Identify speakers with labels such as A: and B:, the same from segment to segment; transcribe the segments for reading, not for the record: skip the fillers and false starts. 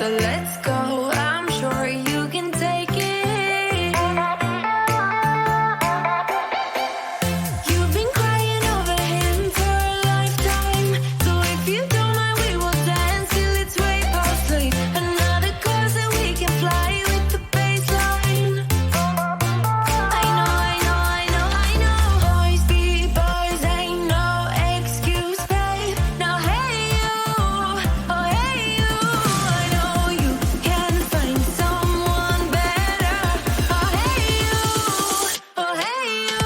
A: So let's go, I'm sure you can take it. You've been crying over him for a lifetime. So if you don't mind, we will dance till it's way past late. Another course that we can fly with the baseline. I know. Boys be boys, ain't no excuse, babe. Now hey you, oh hey you. I know you can find someone better. Oh hey you, oh hey you.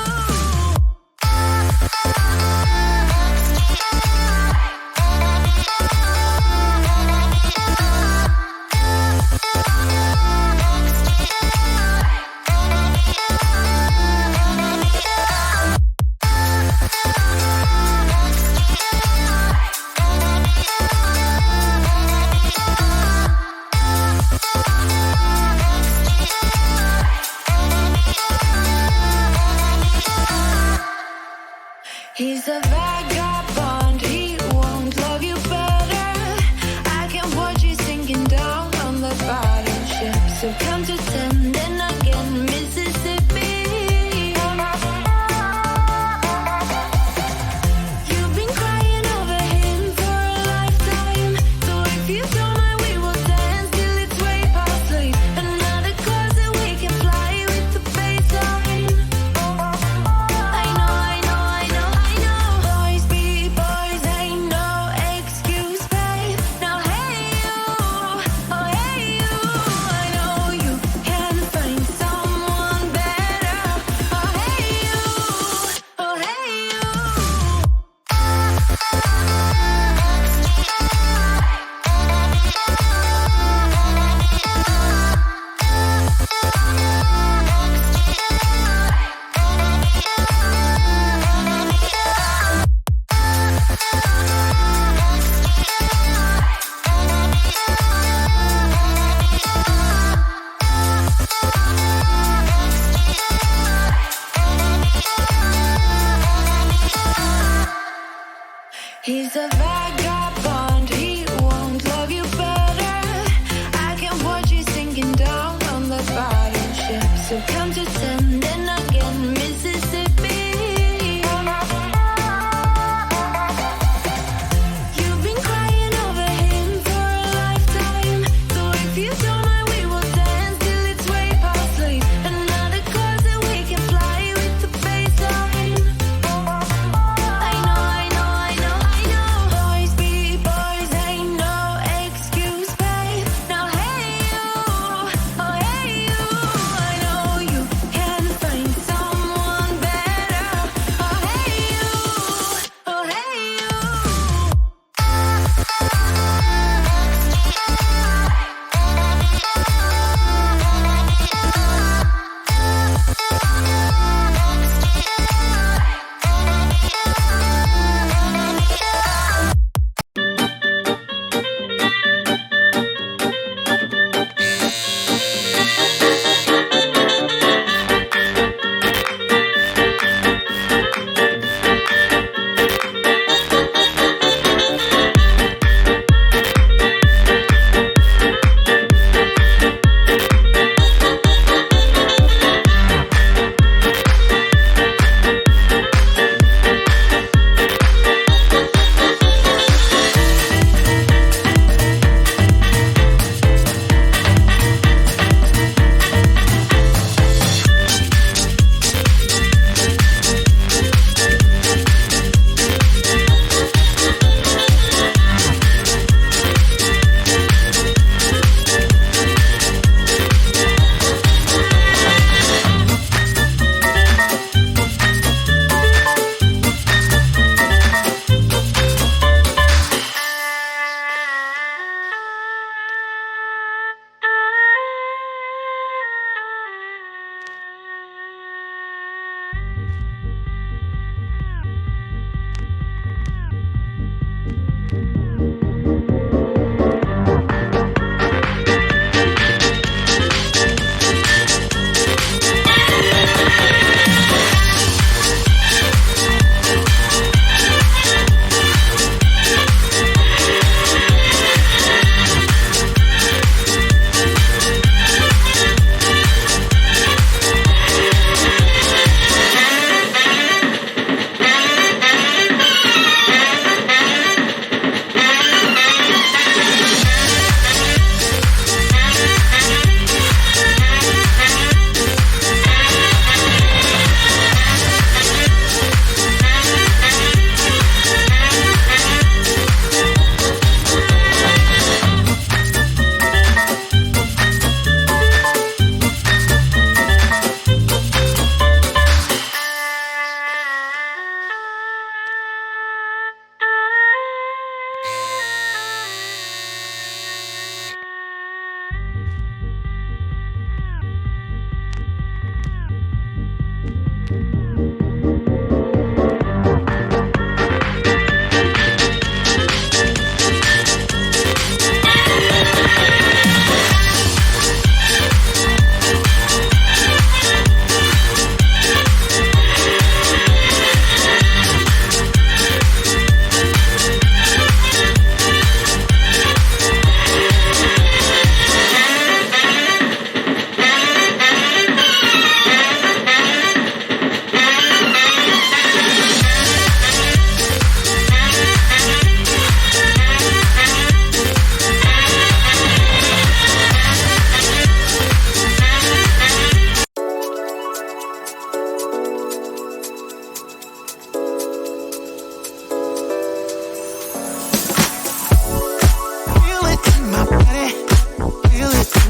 A: He's a vagabond, he won't love you better. I can watch you sinking down on the bottom ship. So come to 10, then again, Mississippi. You've been crying over him for a lifetime. So if you don't mind, we will dance till it's way past late. Another course that we can fly with the baseline. I know. Boys be boys, ain't no excuse, babe. Now hey you, oh hey you. I know you can find someone better. Oh hey you, oh hey you. He's a vagabond, he won't love you better. I can watch you sinking down on the bottom ship. So come to 10, then again, Mississippi. You've been crying over him for a lifetime. So if you don't mind, we will dance till it's way past late. Another course that we can fly with the baseline. I know. Boys be boys, ain't no excuse, babe. Now hey you, oh hey you. I know you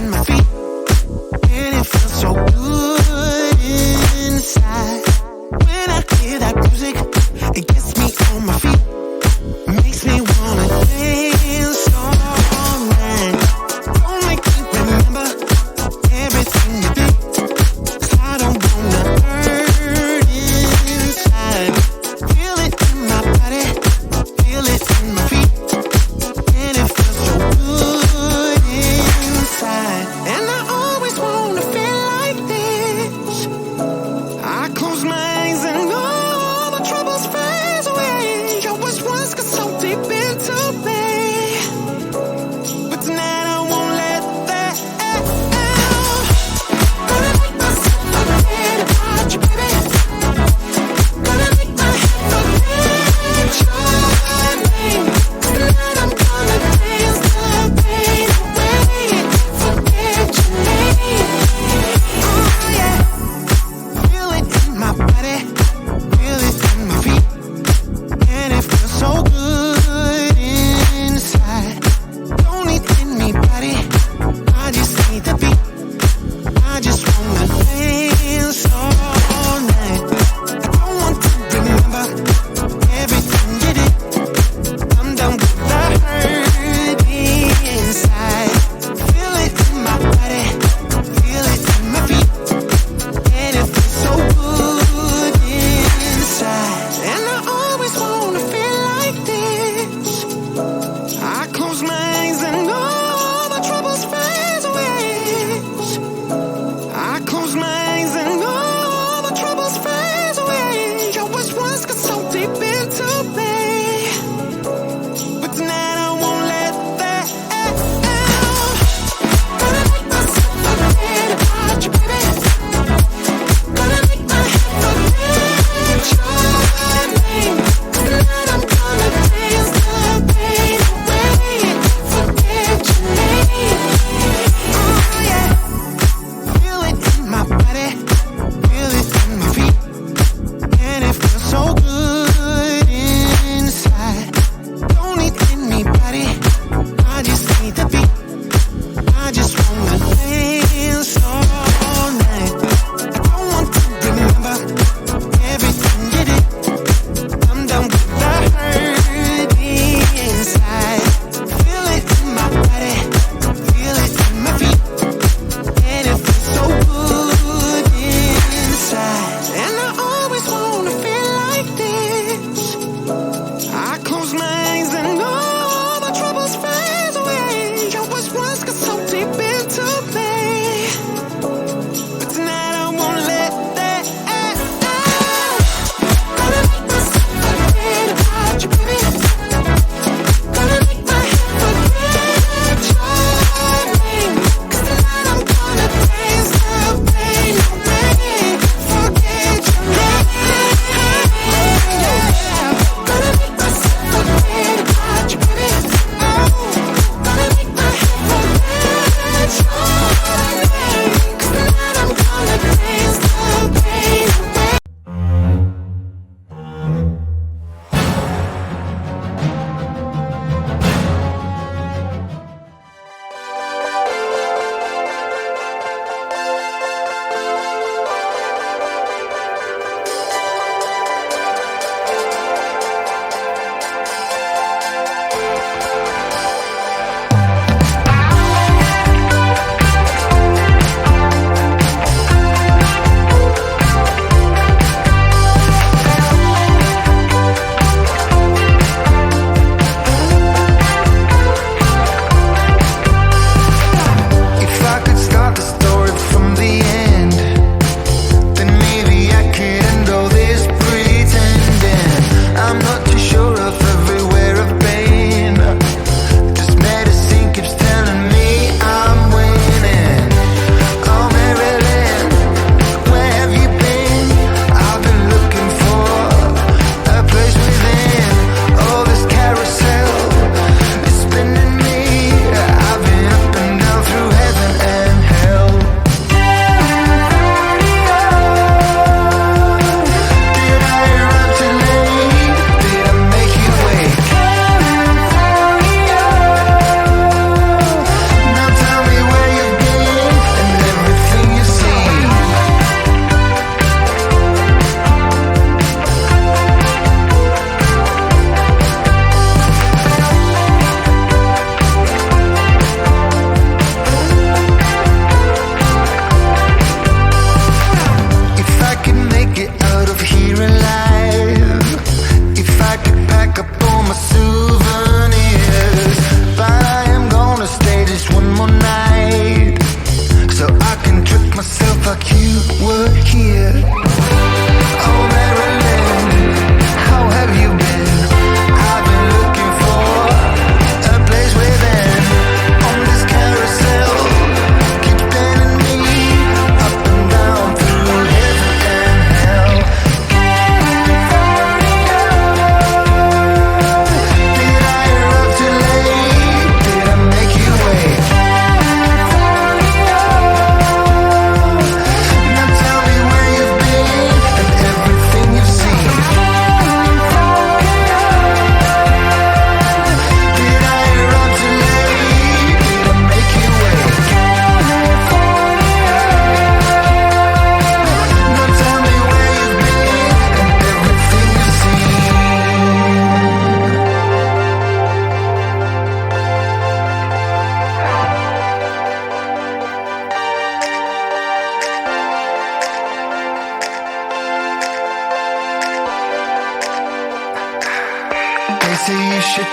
B: in my feet, and it feels so good inside. When I hear that music, it gets me on my feet, makes me wanna dance all night. Don't make me remember everything you did, 'cause I don't wanna hurt inside. Feel it in my body, feel it in my feet, and it feels so good inside.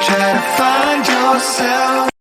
B: try to find yourself.